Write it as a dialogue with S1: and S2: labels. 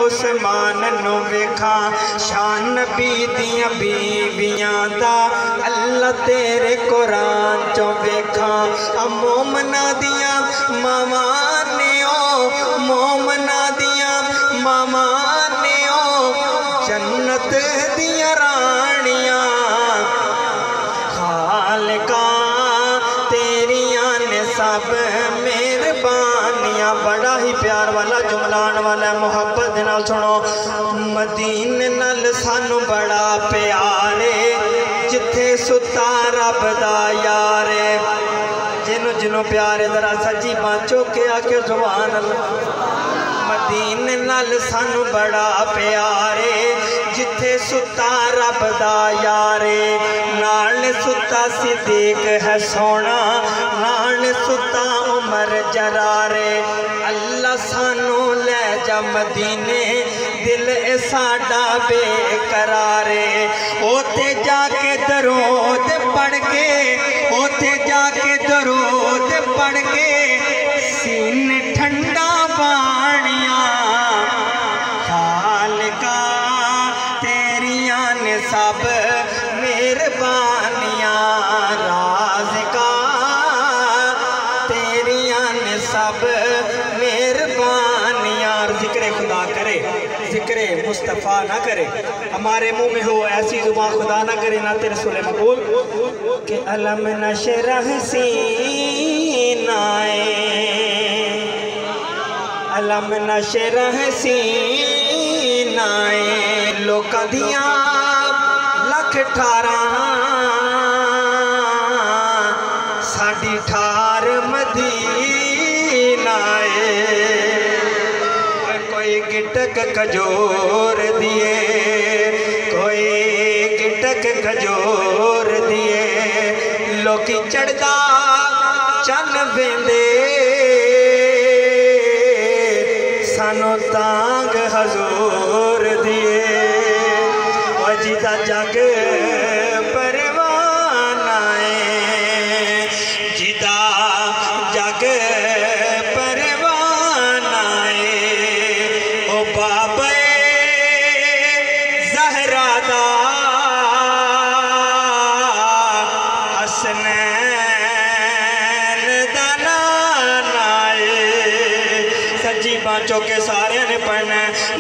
S1: عثمان نو ویکھاں شان نبی دیاں بیویاں دا اللہ تیرے قرآن چو ویکھاں مومنہ دیاں مامانیوں مومنہ دیاں مامانیوں جنت دیاں رانیاں خالقاں تیریاں نے سب مہربانیاں بڑا ہی پیار والا جملان والا محبت نال سنو مدینے نال سانو بڑا پیارے جتھے ستا رب دا یارے جنوں جنوں پیارے ذرا سچی بانچو کے آکے سبحان اللہ مدینے نال سانو بڑا پیارے جتھے ستا رب دا یارے نال ستا صدیق ہے سونا نال ستا عمر جرارے اللہ سانو لے جا مدینے دل ساڈا بے قرارے اوتے جا کے درود پڑھ کے اوتے جا کے درود پڑھ کے سین ٹھنڈا بانیاں خالقہ تیریاں نے سب مہربانیاں رازقہ تیریاں نے سب مہربانیاں ذکر خدا کرے ذکر مصطفیٰ نہ کرے ہمارے منہ میں ہو ایسی زبان خدا نہ کرے نہ تیرے رسول مقبول کہ علم نشرح سینائے علم نشرح سینائے لوکاں دیاں لکھ ٹھاراں ساڈی ٹھار مدینہ کوئی گٹک کھجور دیے کوئی گٹک کھجور دیے لوکی چڑھدا چن ویندے سانو تانگ حضور دیے وجدہ جگ پروان آئے جدہ جگ پروان آئے او بابے زہرہ دا حسنین دا نان آئے سجی بانچوں کے سارے نے پڑھنا ہے